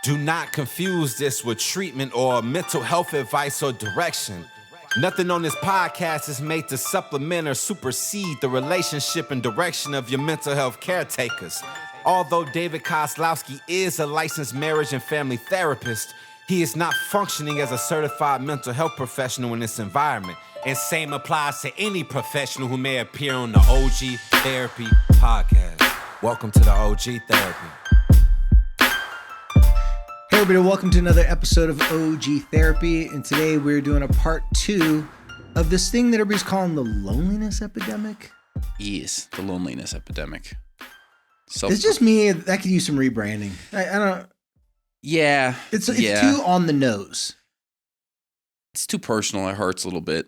Do not confuse this with treatment or mental health advice or direction. Nothing on this podcast is made to supplement or supersede the relationship and direction of your mental health caretakers. Although David Kozlowski is a licensed marriage and family therapist, he is not functioning as a certified mental health professional in this environment. And same applies to any professional who may appear on the OG Therapy podcast. Welcome to the OG Therapy. Hey everybody, welcome to another episode of OG Therapy, and today we're doing a part 2 of this thing that everybody's calling the loneliness epidemic. Yes, the loneliness epidemic. It's just me, that could use some rebranding. I don't... Yeah. It's too on the nose. It's too personal, it hurts a little bit.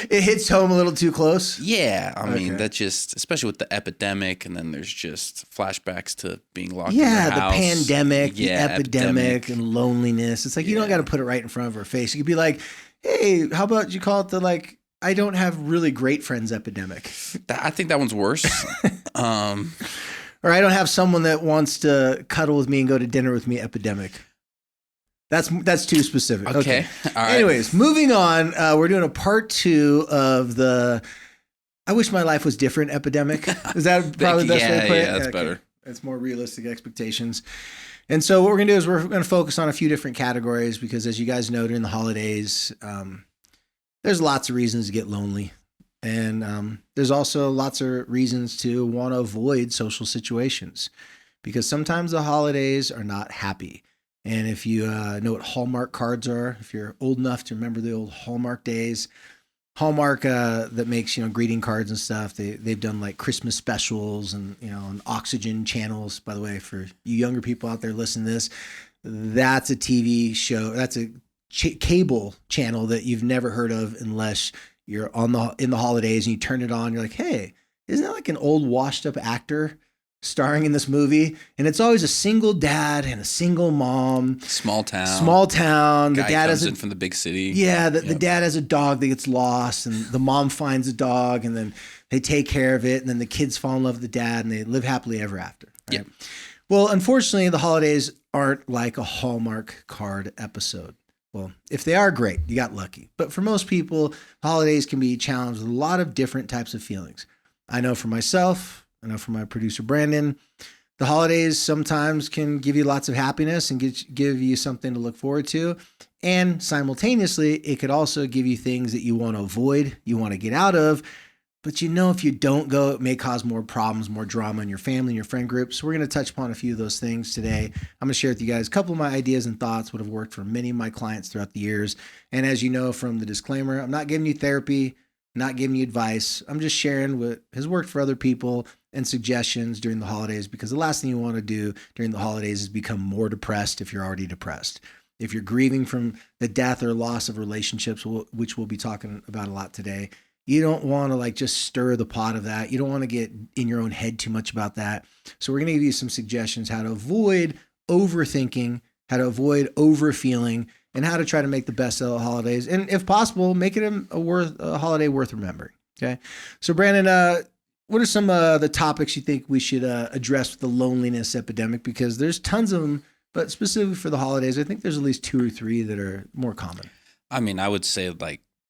It hits home a little too close? Yeah, I mean, that just, especially with the epidemic, and then there's just flashbacks to being locked in the the house. Pandemic, the epidemic, and loneliness. It's like, you don't got to put it right in front of her face. You could be like, hey, how about you call it the, like, I don't have really great friends epidemic. I think that one's worse. Or I don't have someone that wants to cuddle with me and go to dinner with me epidemic. That's too specific. Okay. All right. Anyways, moving on. We're doing a part 2 of the I wish my life was different epidemic. Is that probably the best way to put it? Yeah, that's better. It's more realistic expectations. And so what we're going to do is we're going to focus on a few different categories because, as you guys know, during the holidays, there's lots of reasons to get lonely. And there's also lots of reasons to want to avoid social situations because sometimes the holidays are not happy. And if you know what Hallmark cards are, if you're old enough to remember the old Hallmark days, Hallmark that makes, greeting cards and stuff. They've done like Christmas specials and, on Oxygen channels. By the way, for you younger people out there listening to this, that's a TV show. That's a cable channel that you've never heard of unless you're in the holidays and you turn it on. You're like, hey, isn't that like an old washed up actor starring in this movie? And it's always a single dad and a single mom. Small town. The dad comes in from the big city. Yeah, the dad has a dog that gets lost, and the mom finds a dog, and then they take care of it, and then the kids fall in love with the dad, and they live happily ever after. Right? Yep. Well, unfortunately, the holidays aren't like a Hallmark card episode. Well, if they are, great. You got lucky. But for most people, the holidays can be challenged with a lot of different types of feelings. I know for myself, I know from my producer, Brandon, the holidays sometimes can give you lots of happiness and give you something to look forward to. And simultaneously, it could also give you things that you want to avoid, you want to get out of. But if you don't go, it may cause more problems, more drama in your family and your friend group. So we're going to touch upon a few of those things today. I'm going to share with you guys a couple of my ideas and thoughts, what have worked for many of my clients throughout the years. And as you know from the disclaimer, I'm not giving you therapy, not giving you advice. I'm just sharing what has worked for other people and suggestions during the holidays, because the last thing you want to do during the holidays is become more depressed if you're already depressed. If you're grieving from the death or loss of relationships, which we'll be talking about a lot today, you don't want to just stir the pot of that. You don't want to get in your own head too much about that. So we're going to give you some suggestions how to avoid overthinking, how to avoid overfeeling, and how to try to make the best of the holidays. And if possible, make it a holiday worth remembering. Okay. So Brandon, what are some of the topics you think we should address with the loneliness epidemic? Because there's tons of them, but specifically for the holidays, I think there's at least 2 or 3 that are more common. I mean, I would say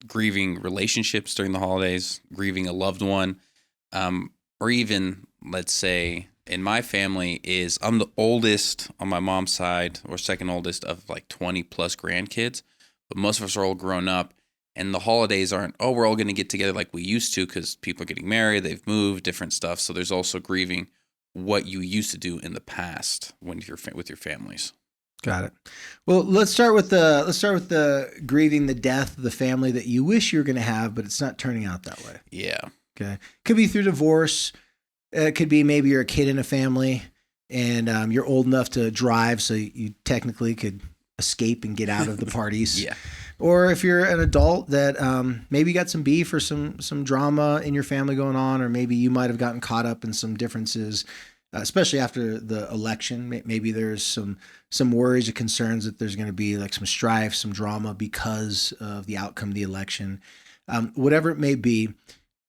grieving relationships during the holidays, grieving a loved one, or even, let's say, in my family I'm the oldest on my mom's side, or second oldest of 20 plus grandkids, but most of us are all grown up. And the holidays aren't, we're all going to get together like we used to because people are getting married, they've moved, different stuff. So there's also grieving what you used to do in the past when you're with your families. Got it. Well, let's start with the grieving the death of the family that you wish you were going to have, but it's not turning out that way. Yeah. Okay. Could be through divorce. It could be maybe you're a kid in a family and you're old enough to drive, so you technically could escape and get out of the parties. Yeah. Or if you're an adult that maybe you got some beef or some drama in your family going on, or maybe you might have gotten caught up in some differences, especially after the election. Maybe there's some worries or concerns that there's going to be some strife, some drama because of the outcome of the election. Whatever it may be,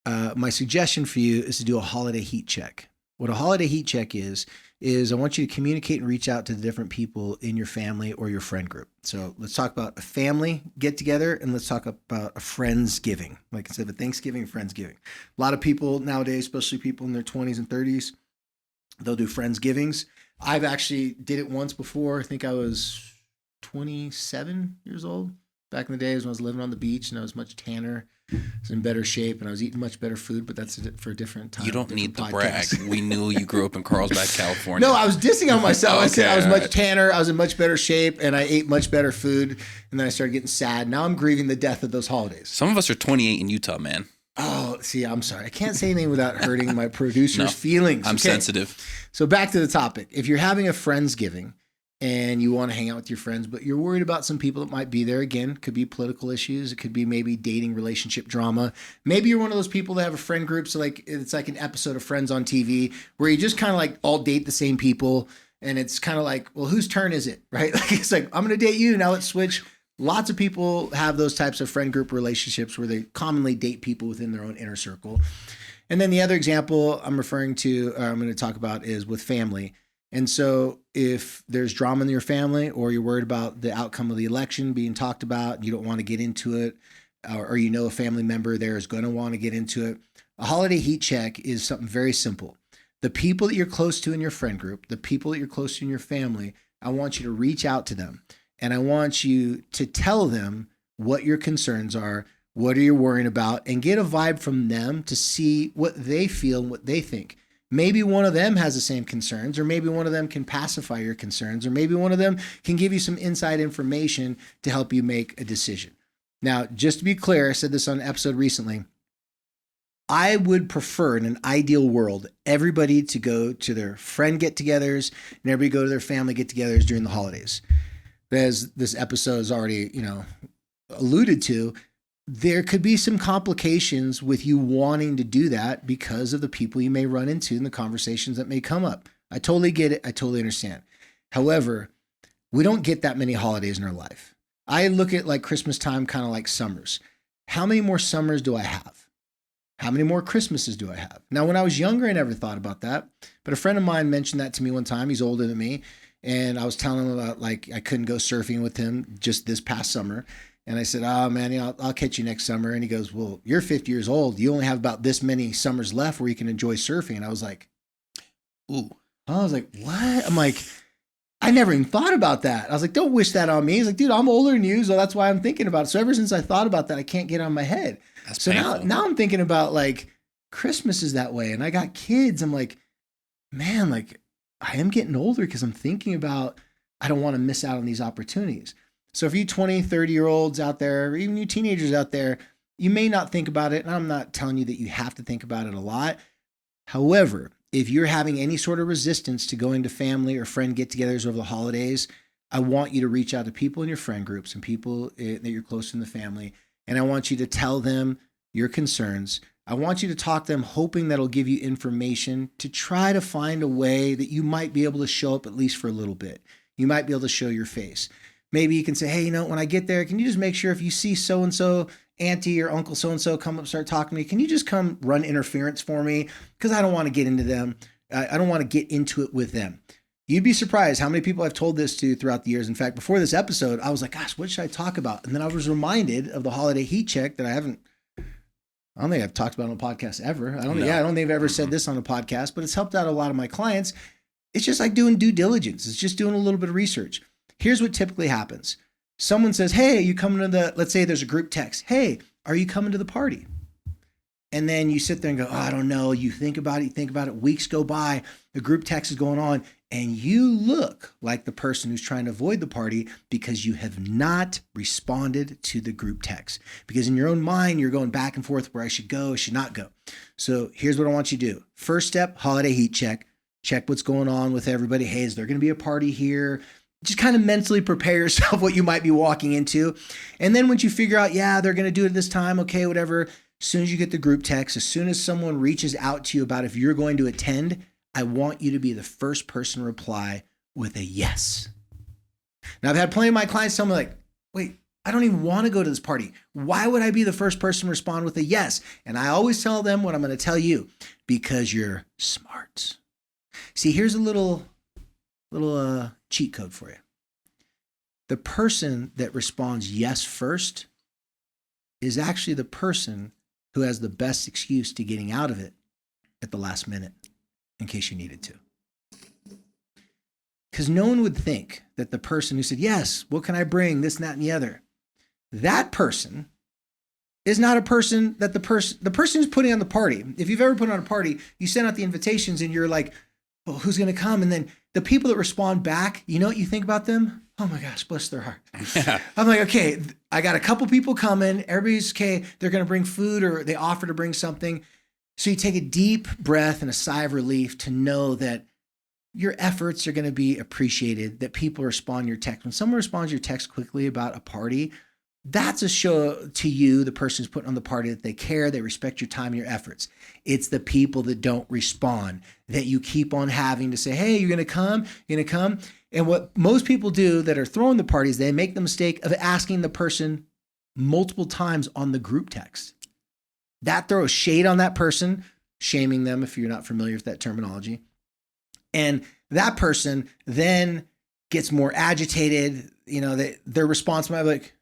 my suggestion for you is to do a holiday heat check. What a holiday heat check is is I want you to communicate and reach out to the different people in your family or your friend group. So let's talk about a family get together and let's talk about a Friendsgiving. Like instead of a Thanksgiving, Friendsgiving. A lot of people nowadays, especially people in their 20s and 30s, they'll do Friendsgivings. I've actually did it once before. I think I was 27 years old. Back in the days when I was living on the beach and I was much tanner, I was in better shape and I was eating much better food, but that's for a different time. You don't need to podcast. brag. We knew you grew up in Carlsbad, California. No, I was dissing on myself. I said I was all much right. tanner, I was in much better shape, and I ate much better food. And then I started getting sad. Now I'm grieving the death of those holidays. Some of us are 28 in Utah, man. Oh, see, I'm sorry. I can't say anything without hurting my producer's feelings. I'm Okay. sensitive. So back to the topic. If you're having a Friendsgiving and you want to hang out with your friends, but you're worried about some people that might be there, again, could be political issues. It could be maybe dating relationship drama. Maybe you're one of those people that have a friend group. So like it's like an episode of Friends on TV where you just kind of like all date the same people. And it's kind of like, well, whose turn is it? Right? Like it's like, I'm going to date you. Now let's switch. Lots of people have those types of friend group relationships where they commonly date people within their own inner circle. And then the other example I'm referring to, I'm going to talk about is with family. And so if there's drama in your family or you're worried about the outcome of the election being talked about, and you don't want to get into it, or you know a family member there is going to want to get into it, a holiday heat check is something very simple. The people that you're close to in your friend group, the people that you're close to in your family, I want you to reach out to them. And I want you to tell them what your concerns are, what are you worrying about, and get a vibe from them to see what they feel and what they think. Maybe one of them has the same concerns, or maybe one of them can pacify your concerns, or maybe one of them can give you some inside information to help you make a decision. Now, just to be clear, I said this on an episode recently, I would prefer in an ideal world, everybody to go to their friend get-togethers and everybody go to their family get-togethers during the holidays. But as this episode is already, alluded to, there could be some complications with you wanting to do that because of the people you may run into and the conversations that may come up. I totally get it. I totally understand. However, we don't get that many holidays in our life. I look at like Christmas time kind of like summers. How many more summers do I have? How many more Christmases do I have? Now, when I was younger, I never thought about that. But a friend of mine mentioned that to me one time. He's older than me. And I was telling him about like I couldn't go surfing with him just this past summer. And I said, oh, man, I'll catch you next summer. And he goes, well, you're 50 years old. You only have about this many summers left where you can enjoy surfing. And I was like, ooh. I was like, what? I'm like, I never even thought about that. I was like, don't wish that on me. He's like, dude, I'm older than you. So that's why I'm thinking about it. So ever since I thought about that, I can't get it out of my head. That's so painful. now I'm thinking about like Christmas is that way. And I got kids. I'm like, man, like I am getting older because I'm thinking about, I don't want to miss out on these opportunities. So for you 20, 30-year-olds out there, or even you teenagers out there, you may not think about it. And I'm not telling you that you have to think about it a lot. However, if you're having any sort of resistance to going to family or friend get-togethers over the holidays, I want you to reach out to people in your friend groups and people that you're close to in the family. And I want you to tell them your concerns. I want you to talk to them hoping that'll give you information to try to find a way that you might be able to show up at least for a little bit. You might be able to show your face. Maybe you can say, hey, when I get there, can you just make sure if you see so-and-so, auntie or uncle so-and-so come up, start talking to me, can you just come run interference for me? Because I don't want to get into them. I don't want to get into it with them. You'd be surprised how many people I've told this to throughout the years. In fact, before this episode, I was like, gosh, what should I talk about? And then I was reminded of the holiday heat check that I don't think I've talked about on a podcast ever. I don't think I've ever said this on a podcast, but it's helped out a lot of my clients. It's just like doing due diligence. It's just doing a little bit of research. Here's what typically happens. Someone says, hey, are you coming to let's say there's a group text. Hey, are you coming to the party? And then you sit there and go, oh, I don't know. You think about it. Weeks go by. The group text is going on. And you look like the person who's trying to avoid the party because you have not responded to the group text. Because in your own mind, you're going back and forth where I should go, I should not go. So here's what I want you to do. First step, holiday heat check. Check what's going on with everybody. Hey, is there going to be a party here? Just kind of mentally prepare yourself what you might be walking into. And then once you figure out, yeah, they're going to do it this time, okay, whatever. As soon as you get the group text, as soon as someone reaches out to you about if you're going to attend, I want you to be the first person to reply with a yes. Now, I've had plenty of my clients tell me like, wait, I don't even want to go to this party. Why would I be the first person to respond with a yes? And I always tell them what I'm going to tell you, because you're smart. See, here's a little cheat code for you. The person that responds yes first is actually the person who has the best excuse to getting out of it at the last minute, in case you needed to. Because no one would think that the person who said, yes, what can I bring? This, and that, and the other. That person is not a person that the person who's putting on the party. If you've ever put on a party, you send out the invitations and you're like, well, who's going to come? And then the people that respond back, you know what you think about them? Oh my gosh, bless their heart. Yeah. I'm like, okay, I got a couple people coming. Everybody's okay. They're going to bring food or they offer to bring something. So you take a deep breath and a sigh of relief to know that your efforts are going to be appreciated, that people respond to your text. When someone responds to your text quickly about a party, that's a show to you, the person who's putting on the party, that they care, they respect your time and your efforts. It's the people that don't respond that you keep on having to say, hey, you're going to come? You're going to come? And what most people do that are throwing the parties, they make the mistake of asking the person multiple times on the group text. That throws shade on that person, shaming them if you're not familiar with that terminology. And that person then gets more agitated. You know, their response might be like,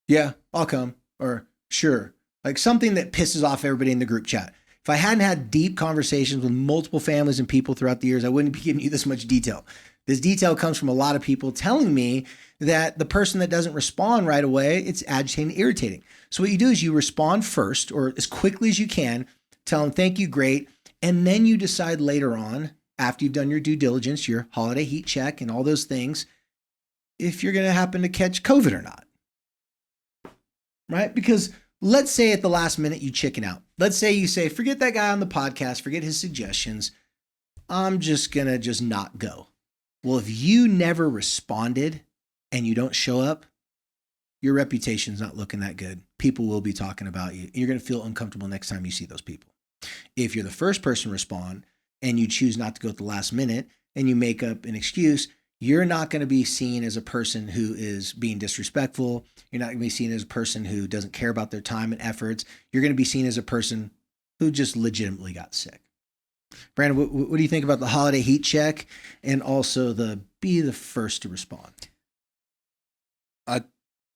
yeah, I'll come, or sure, like something that pisses off everybody in the group chat. If I hadn't had deep conversations with multiple families and people throughout the years, I wouldn't be giving you this much detail. This detail comes from a lot of people telling me that the person that doesn't respond right away, it's agitating, irritating. So what you do is you respond first, or as quickly as you can, tell them, thank you, great. And then you decide later on, after you've done your due diligence, your holiday heat check and all those things, if you're going to happen to catch COVID or not. Right? Because let's say at the last minute you chicken out. Let's say you say, forget that guy on the podcast, forget his suggestions. I'm just going to not go. Well, if you never responded and you don't show up, your reputation's not looking that good. People will be talking about you. You're going to feel uncomfortable next time you see those people. If you're the first person to respond and you choose not to go at the last minute and you make up an excuse, you're not going to be seen as a person who is being disrespectful. You're not going to be seen as a person who doesn't care about their time and efforts. You're going to be seen as a person who just legitimately got sick. Brandon, what do you think about the holiday heat check and also the be the first to respond? I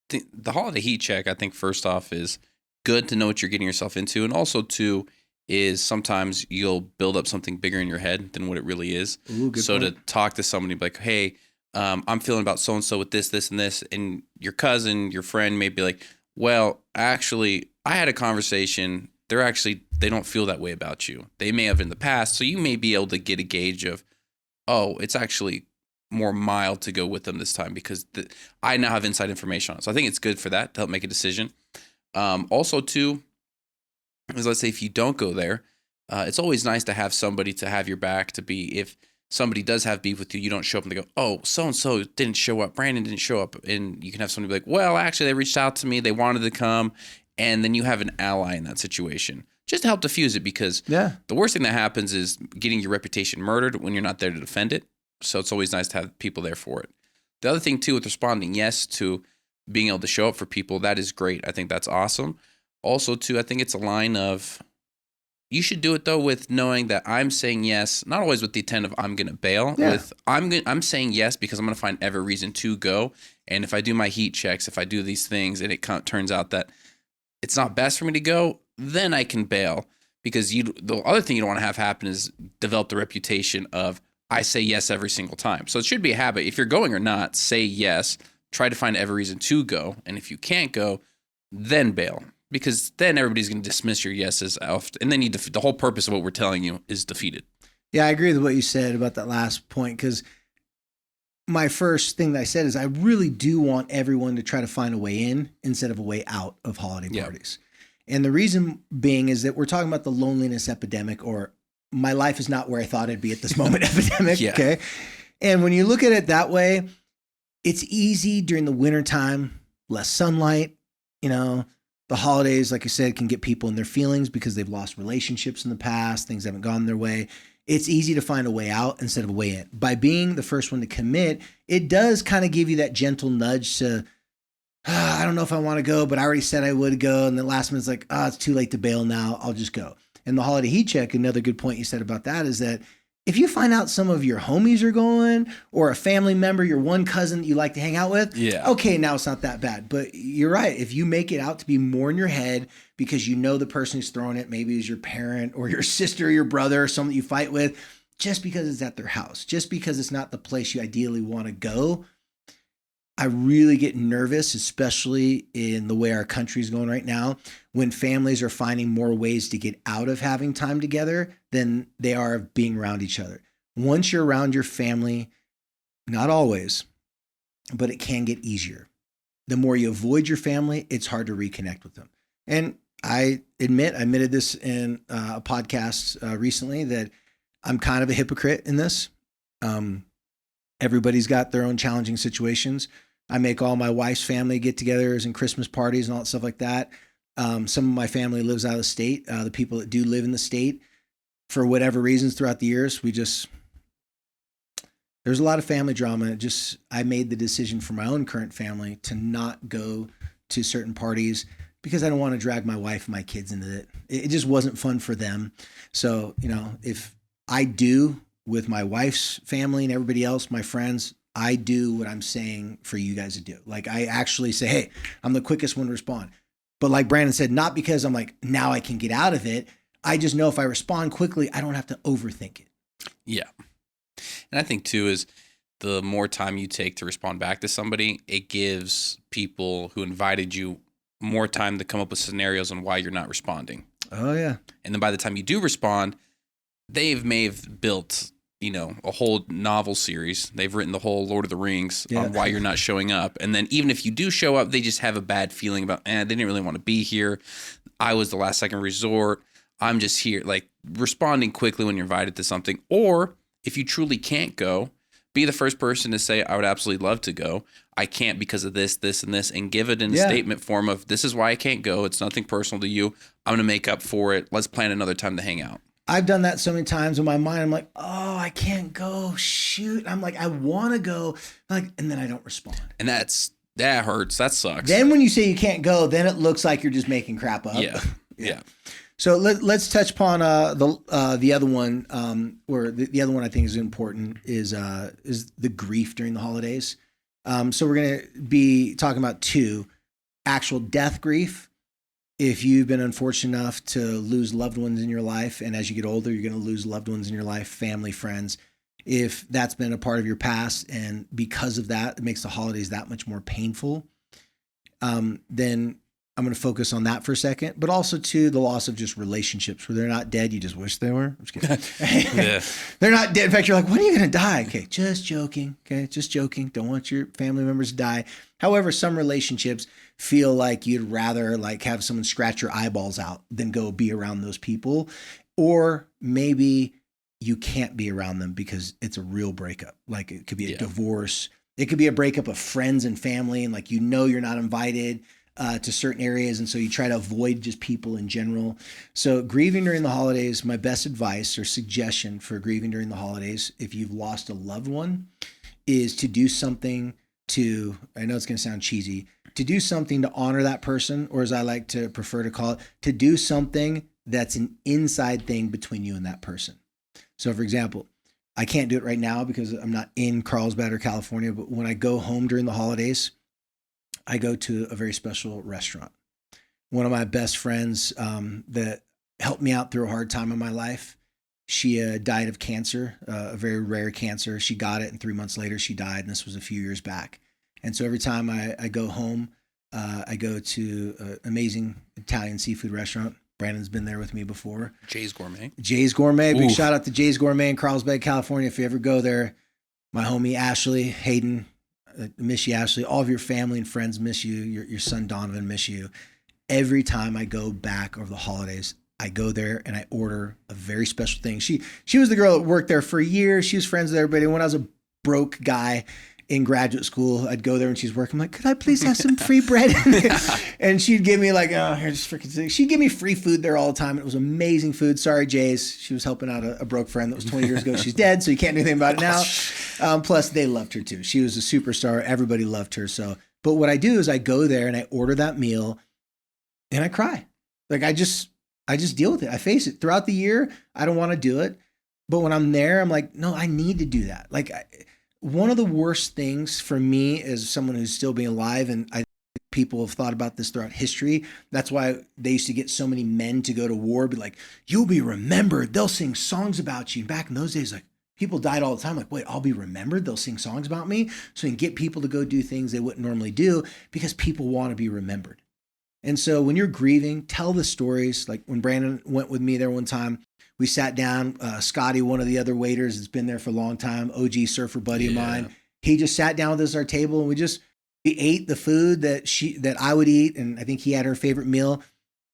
think the holiday heat check, I think first off is good to know what you're getting yourself into. And also too is sometimes you'll build up something bigger in your head than what it really is. Ooh, good so point. to talk to somebody like, hey, I'm feeling about so-and-so with this, this, and this. And your cousin, your friend may be like, well, actually, I had a conversation. They don't feel that way about you. They may have in the past. So you may be able to get a gauge of, oh, it's actually more mild to go with them this time because I now have inside information on it. So I think it's good for that to help make a decision. Also, too, is let's say if you don't go there, it's always nice to have somebody to have your back to be, if somebody does have beef with you, you don't show up and they go, oh, so-and-so didn't show up. Brandon didn't show up. And you can have somebody be like, well, actually they reached out to me. They wanted to come. And then you have an ally in that situation just to help diffuse it, because the worst thing that happens is getting your reputation murdered when you're not there to defend it. So it's always nice to have people there for it. The other thing too, with responding yes to being able to show up for people, that is great. I think that's awesome. Also too, I think it's a line of, you should do it though with knowing that I'm saying yes, not always with the intent of I'm going to bail. Yeah. With I'm saying yes because I'm going to find every reason to go. And if I do my heat checks, if I do these things and it turns out that it's not best for me to go, then I can bail. Because the other thing you don't want to have happen is develop the reputation of I say yes every single time. So it should be a habit. If you're going or not, say yes. Try to find every reason to go. And if you can't go, then bail. Because then everybody's going to dismiss your yeses often. And then the whole purpose of what we're telling you is defeated. Yeah, I agree with what you said about that last point, because my first thing that I said is I really do want everyone to try to find a way in instead of a way out of holiday parties. And the reason being is that we're talking about the loneliness epidemic, or my life is not where I thought it'd be at this moment epidemic. Okay. And when you look at it that way, it's easy during the wintertime, less sunlight, the holidays, like I said, can get people in their feelings because they've lost relationships in the past. Things haven't gone their way. It's easy to find a way out instead of a way in. By being the first one to commit, it does kind of give you that gentle nudge to, I don't know if I want to go, but I already said I would go. And the last minute's like, it's too late to bail now. I'll just go. And the holiday heat check, another good point you said about that is that If you find out some of your homies are going, or a family member, your one cousin that you like to hang out with, okay, now it's not that bad. But you're right. If you make it out to be more in your head because you know the person who's throwing it maybe is your parent or your sister or your brother or someone that you fight with, just because it's at their house, just because it's not the place you ideally want to go, I really get nervous, especially in the way our country's going right now, when families are finding more ways to get out of having time together than they are of being around each other. Once you're around your family, not always, but it can get easier. The more you avoid your family, it's hard to reconnect with them. And I admitted this in a podcast recently, that I'm kind of a hypocrite in this. Everybody's got their own challenging situations. I make all my wife's family get-togethers and Christmas parties and all that stuff like that. Some of my family lives out of the state. The people that do live in the state, for whatever reasons throughout the years, there's a lot of family drama. I made the decision for my own current family to not go to certain parties because I don't want to drag my wife and my kids into it. It just wasn't fun for them. So, if I do with my wife's family and everybody else, my friends, I do what I'm saying for you guys to do. Like, I actually say, hey, I'm the quickest one to respond. But like Brandon said, not because I'm like, now I can get out of it. I just know if I respond quickly, I don't have to overthink it. Yeah. And I think too is the more time you take to respond back to somebody, it gives people who invited you more time to come up with scenarios on why you're not responding. Oh, yeah. And then by the time you do respond, they may have built, a whole novel series. They've written the whole Lord of the Rings on why you're not showing up. And then even if you do show up, they just have a bad feeling about, they didn't really want to be here. I was the last second resort. I'm just here. Like, responding quickly when you're invited to something. Or if you truly can't go, be the first person to say, I would absolutely love to go. I can't because of this, this, and this, and give it in a statement form of, this is why I can't go. It's nothing personal to you. I'm going to make up for it. Let's plan another time to hang out. I've done that so many times in my mind. I'm like, oh, I can't go. Shoot. I'm like, I want to go. And then I don't respond. And that hurts. That sucks. Then when you say you can't go, then it looks like you're just making crap up. Yeah. So let's touch upon the other one, or the other one I think is important is the grief during the holidays. So we're going to be talking about two: actual death grief. If you've been unfortunate enough to lose loved ones in your life, and as you get older, you're going to lose loved ones in your life, family, friends. If that's been a part of your past, and because of that, it makes the holidays that much more painful, then I'm going to focus on that for a second, but also to the loss of just relationships where they're not dead. You just wish they were. I'm just kidding. They're not dead. In fact, you're like, when are you going to die? Okay, just joking. Okay, just joking. Don't want your family members to die. However, some relationships feel like you'd rather like have someone scratch your eyeballs out than go be around those people. Or maybe you can't be around them because it's a real breakup. Like, it could be a divorce. It could be a breakup of friends and family. And like, you're not invited to certain areas. And so you try to avoid just people in general. So grieving during the holidays, my best advice or suggestion for grieving during the holidays, if you've lost a loved one, is to do something I know it's going to sound cheesy, to do something to honor that person, or as I like to prefer to call it, to do something that's an inside thing between you and that person. So for example, I can't do it right now because I'm not in Carlsbad or California, but when I go home during the holidays, I go to a very special restaurant. One of my best friends that helped me out through a hard time in my life, she died of cancer, a very rare cancer. She got it, and 3 months later she died, and this was a few years back. And so every time I go home, I go to an amazing Italian seafood restaurant. Brandon's been there with me before. Jay's Gourmet. Big shout out to Jay's Gourmet in Carlsbad, California. If you ever go there, my homie Ashley, Hayden, miss you, Ashley. All of your family and friends miss you. Your son Donovan miss you. Every time I go back over the holidays, I go there and I order a very special thing. She was the girl that worked there for years. She was friends with everybody. When I was a broke guy in graduate school, I'd go there and she's working. I'm like, could I please have some free bread? And she'd give me like, oh, here's freaking. She'd give me free food there all the time. It was amazing food. Sorry, Jays. She was helping out a broke friend that was 20 years ago. She's dead, so you can't do anything about it now. Plus, they loved her too. She was a superstar. Everybody loved her. So, but what I do is I go there and I order that meal, and I cry. Like I just deal with it. I face it throughout the year. I don't want to do it. But when I'm there, I'm like, no, I need to do that. Like one of the worst things for me as someone who's still being alive, and I people have thought about this throughout history. That's why they used to get so many men to go to war, be like, you'll be remembered. They'll sing songs about you. And back in those days, like people died all the time. Like, wait, I'll be remembered. They'll sing songs about me. So you can get people to go do things they wouldn't normally do because people want to be remembered. And so when you're grieving, tell the stories. Like when Brandon went with me there one time, we sat down. Scotty, one of the other waiters that's been there for a long time, OG surfer buddy of mine, he just sat down with us at our table and we ate the food that I would eat, and I think he had her favorite meal.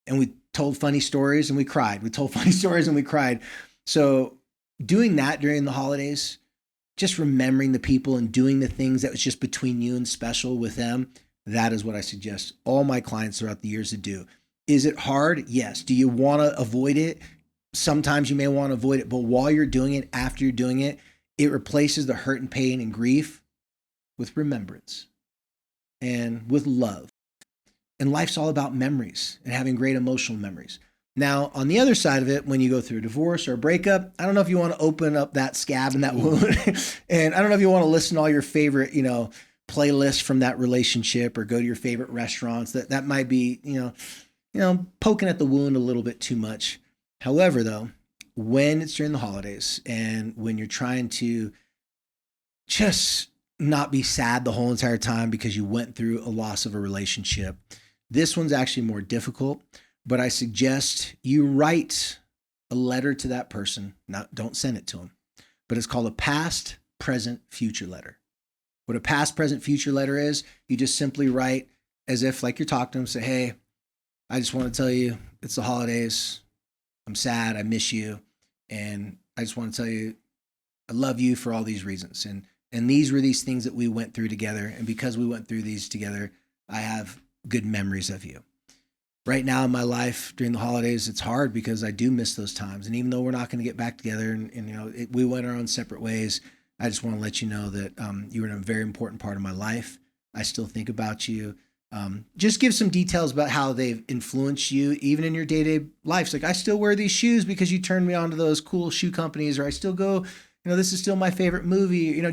And we told funny stories and we cried. We told funny stories and we cried. So doing that during the holidays, just remembering the people and doing the things that was just between you and special with them, that is what I suggest all my clients throughout the years to do. Is it hard? Yes. Do you want to avoid it? Sometimes you may want to avoid it, but while you're doing it, after you're doing it, it replaces the hurt and pain and grief with remembrance and with love. And life's all about memories and having great emotional memories. Now, on the other side of it, when you go through a divorce or a breakup, I don't know if you want to open up that scab and that wound. And I don't know if you want to listen to all your favorite, playlists from that relationship or go to your favorite restaurants. That might be, poking at the wound a little bit too much. However, though, when it's during the holidays and when you're trying to just not be sad the whole entire time because you went through a loss of a relationship, this one's actually more difficult. But I suggest you write a letter to that person. Don't send it to them, but it's called a past, present, future letter. What a past, present, future letter is, you just simply write as if like you're talking to them, say, hey, I just want to tell you it's the holidays. I'm sad. I miss you. And I just want to tell you, I love you for all these reasons. And these were these things that we went through together. And because we went through these together, I have good memories of you. Right now in my life during the holidays, it's hard because I do miss those times. And even though we're not going to get back together and we went our own separate ways, I just want to let you know that you were a very important part of my life. I still think about you. Just give some details about how they've influenced you, even in your day-to-day life. Like, I still wear these shoes because you turned me on to those cool shoe companies, or I still go, this is still my favorite movie.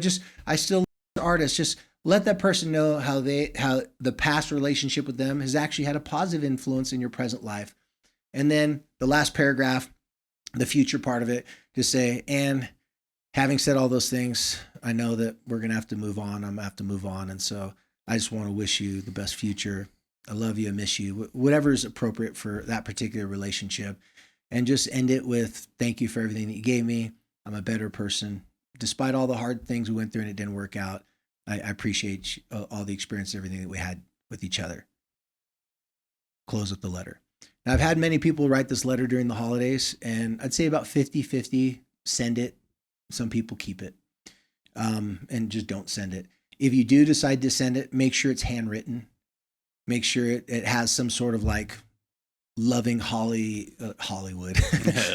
I still love the artist. Just let that person know how the past relationship with them has actually had a positive influence in your present life. And then the last paragraph, the future part of it, just say, and having said all those things, I know that we're going to have to move on. I'm going to have to move on. And so I just want to wish you the best future. I love you. I miss you. Whatever is appropriate for that particular relationship. And just end it with, thank you for everything that you gave me. I'm a better person. Despite all the hard things we went through and it didn't work out, I appreciate all the experience, everything that we had with each other. Close with the letter. Now, I've had many people write this letter during the holidays, and I'd say about 50-50 send it. Some people keep it and just don't send it. If you do decide to send it, make sure it's handwritten. Make sure it has some sort of like loving Hollywood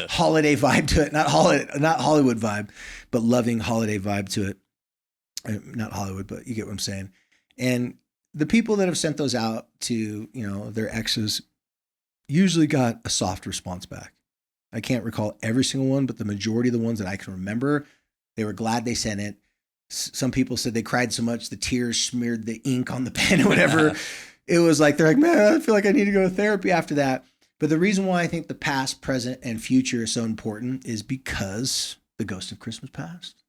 holiday vibe to it. Not Hollywood vibe, but loving holiday vibe to it. Not Hollywood, but you get what I'm saying. And the people that have sent those out to, their exes usually got a soft response back. I can't recall every single one, but the majority of the ones that I can remember, they were glad they sent it. Some people said they cried so much the tears smeared the ink on the pen or whatever. It was like, they're like, man, I feel like I need to go to therapy after that. But the reason why I think the past, present, and future is so important is because the ghost of Christmas past.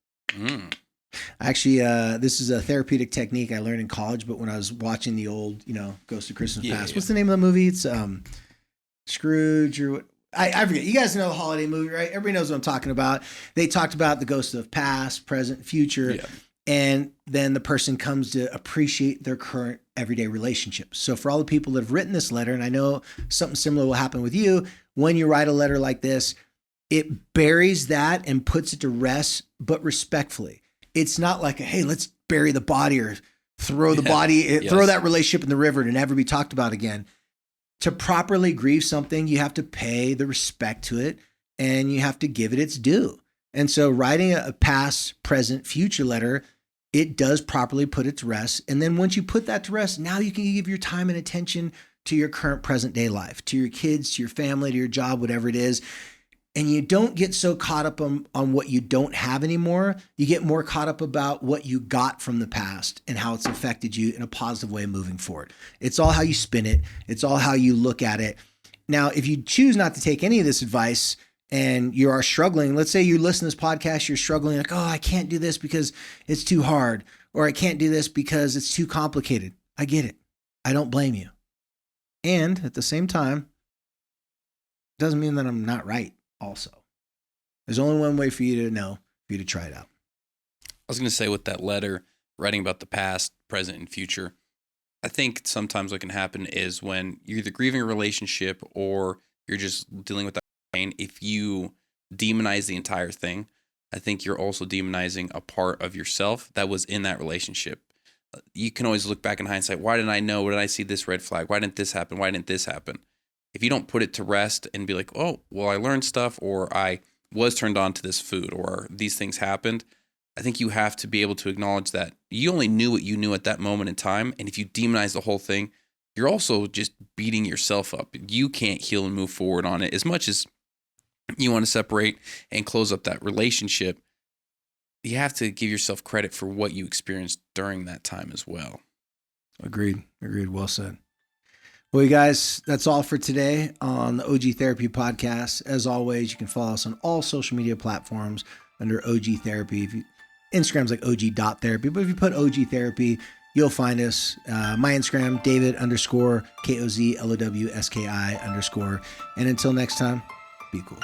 Actually, this is a therapeutic technique I learned in college, but when I was watching the old, Ghost of Christmas Past, what's the name of the movie? It's Scrooge or what? I forget. You guys know the holiday movie, right? Everybody knows what I'm talking about. They talked about the ghost of past, present, future, and then the person comes to appreciate their current everyday relationships. So for all the people that have written this letter, and I know something similar will happen with you, when you write a letter like this, it buries that and puts it to rest, but respectfully. It's not like, hey, let's bury the body or throw the body, throw that relationship in the river to never be talked about again. To properly grieve something, you have to pay the respect to it and you have to give it its due. And so writing a past, present, future letter, it does properly put it to rest. And then once you put that to rest, now you can give your time and attention to your current present day life, to your kids, to your family, to your job, whatever it is. And you don't get so caught up on what you don't have anymore. You get more caught up about what you got from the past and how it's affected you in a positive way moving forward. It's all how you spin it. It's all how you look at it. Now, if you choose not to take any of this advice and you are struggling, let's say you listen to this podcast, you're struggling like, oh, I can't do this because it's too hard, or I can't do this because it's too complicated. I get it. I don't blame you. And at the same time, it doesn't mean that I'm not right. Also, there's only one way for you to know, for you to try it out. I was going to say, with that letter, writing about the past, present, and future, I think sometimes what can happen is when you're either grieving a relationship or you're just dealing with that pain, if you demonize the entire thing, I think you're also demonizing a part of yourself that was in that relationship. You can always look back in hindsight. Why didn't I know? Why did I see this red flag? Why didn't this happen? Why didn't this happen? If you don't put it to rest and be like, oh, well, I learned stuff, or I was turned on to this food, or these things happened, I think you have to be able to acknowledge that you only knew what you knew at that moment in time. And if you demonize the whole thing, you're also just beating yourself up. You can't heal and move forward on it. As much as you want to separate and close up that relationship, you have to give yourself credit for what you experienced during that time as well. Agreed. Well said. Well, you guys, that's all for today on the OG Therapy Podcast. As always, you can follow us on all social media platforms under OG Therapy. Instagram's like OG.therapy, but if you put OG Therapy, you'll find us. My Instagram, David_KOZLOWSKI_. And until next time, be cool.